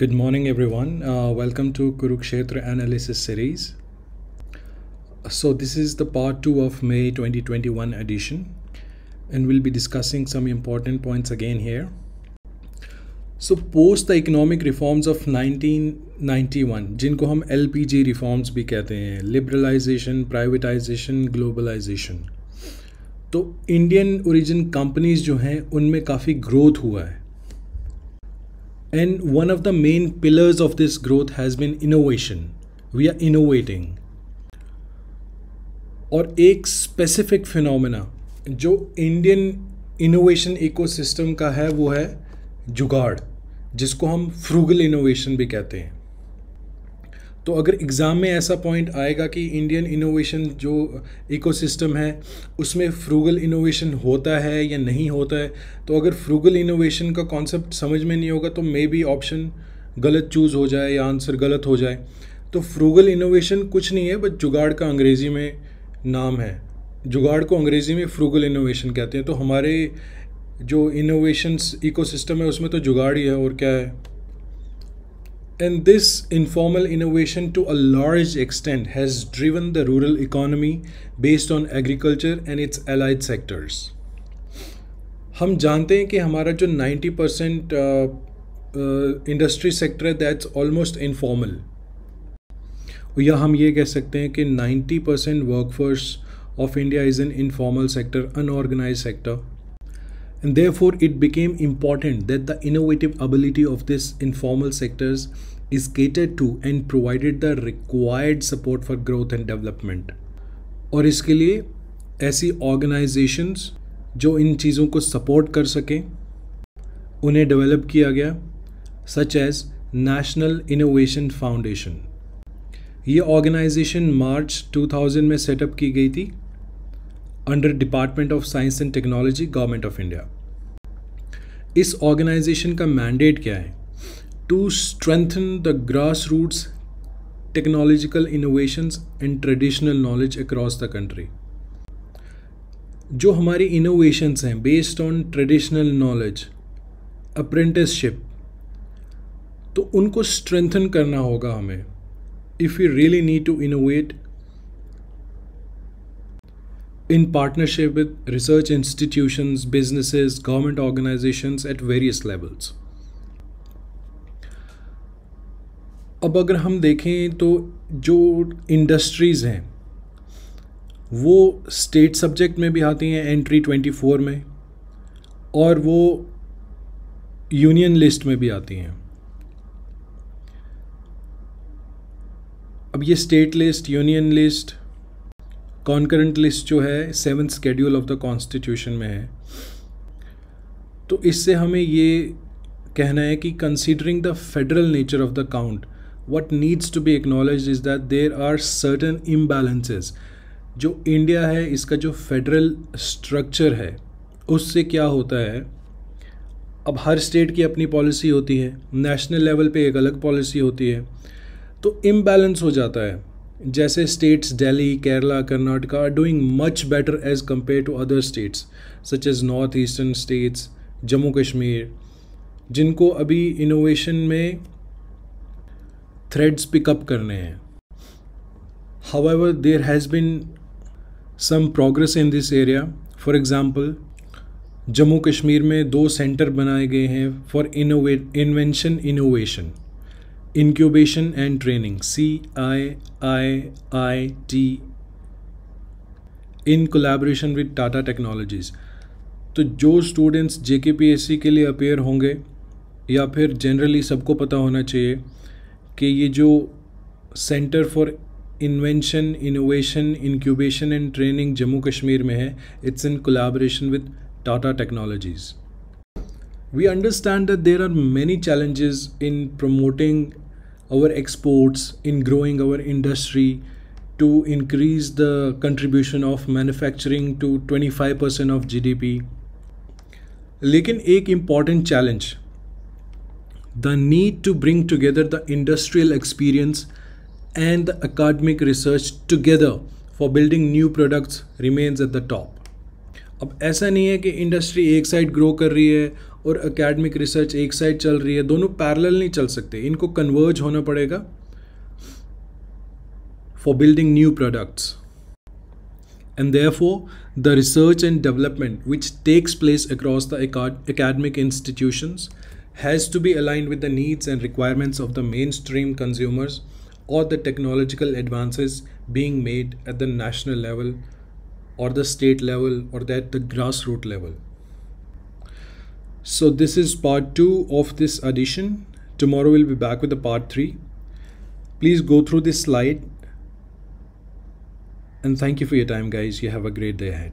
Good morning, everyone. Welcome to Kurukshetra Analysis Series. So, this is the part 2 of May 2021 edition, and we'll be discussing some important points again here. So, post the economic reforms of 1991, जिनको हम LPG reforms भी कहते हैं, liberalization, privatization, globalization, तो Indian origin companies जो हैं उनमें काफ़ी ग्रोथ हुआ है. And one of the main pillars of this growth has been innovation. We are innovating. और एक specific phenomena जो इंडियन innovation ecosystem का है वो है जुगाड़, जिसको हम frugal innovation भी कहते हैं. तो अगर एग्ज़ाम में ऐसा पॉइंट आएगा कि इंडियन इनोवेशन जो इकोसिस्टम है उसमें फ्रूगल इनोवेशन होता है या नहीं होता है, तो अगर फ्रूगल इनोवेशन का कॉन्सेप्ट समझ में नहीं होगा तो मे बी ऑप्शन गलत चूज़ हो जाए या आंसर गलत हो जाए. तो फ्रूगल इनोवेशन कुछ नहीं है, बट जुगाड़ का अंग्रेज़ी में नाम है. जुगाड़ को अंग्रेज़ी में फ्रूगल इनोवेशन कहते हैं. तो हमारे जो इनोवेशंस इकोसिस्टम है उसमें तो जुगाड़ ही है, और क्या है. And this informal innovation to a large extent has driven the rural economy based on agriculture and its allied sectors. हम जानते हैं कि हमारा जो 90% इंडस्ट्री सेक्टर है दैट्स ऑलमोस्ट इनफॉर्मल, या हम ये कह सकते हैं कि 90% workforce of India is an informal sector, unorganised sector. And therefore, it became important that the innovative ability of this informal sectors is catered to and provided the required support for growth and development. और इसके लिए ऐसी organizations जो इन चीज़ों को support कर सकें उन्हें develop किया गया, such as National Innovation Foundation. ये organization मार्च 2000 में सेटअप की गई थी under department of science and technology, government of India. इस ऑर्गेनाइजेशन का मैंडेट क्या है? To strengthen the grass roots technological innovations and traditional knowledge across the country. जो हमारी इनोवेशंस हैं based on traditional knowledge, apprenticeship, तो उनको स्ट्रेंथन करना होगा हमें if you really need to innovate in partnership with research institutions, businesses, government organizations at various levels. अब अगर हम देखें तो जो इंडस्ट्रीज़ हैं वो स्टेट सब्जेक्ट में भी आती हैं एंट्री 24 में, और वो यूनियन लिस्ट में भी आती हैं. अब ये state list, union list, concurrent list जो है 7th schedule of the constitution में है. तो इससे हमें ये कहना है कि considering the federal nature of the count, what needs to be acknowledged is that there are certain imbalances. जो इंडिया है इसका जो फेडरल स्ट्रक्चर है उससे क्या होता है, अब हर स्टेट की अपनी पॉलिसी होती है, नेशनल लेवल पे एक अलग पॉलिसी होती है, तो इम्बैलेंस हो जाता है. जैसे states Delhi, Kerala, Karnataka are doing much better as compare to other states such as north eastern states, Jammu Kashmir, जिनको अभी इनोवेशन में थ्रेड्स पिकअप करने हैं. However there has been some progress in this area. For example, Jammu Kashmir में 2 सेंटर बनाए गए हैं for invention innovation, incubation and training, CIIIT, in collaboration with Tata Technologies. तो जो स्टूडेंट्स JKPSC के लिए अपेयर होंगे, या फिर जनरली सबको पता होना चाहिए कि ये जो centre for invention innovation incubation and training Jammu Kashmir में है, it's in collaboration with Tata technologies. We understand that there are many challenges in promoting our exports, in growing our industry, to increase the contribution of manufacturing to 25% of GDP. लेकिन एक important challenge, the need to bring together the industrial experience and the academic research together for building new products remains at the top. अब ऐसा नहीं है कि industry एक side grow कर रही है और एकेडमिक रिसर्च एक साइड चल रही है, दोनों पैरेलल नहीं चल सकते, इनको कन्वर्ज होना पड़ेगा for building new products. And therefore, the research and development which takes place across the academic institutions has to be aligned with the needs and requirements of the mainstream consumers or the technological advances being made at the national level or the state level or at the grassroots level. So this is part 2 of this edition. Tomorrow we'll be back with the part 3. Please go through this slide. And thank you for your time, guys. You have a great day ahead.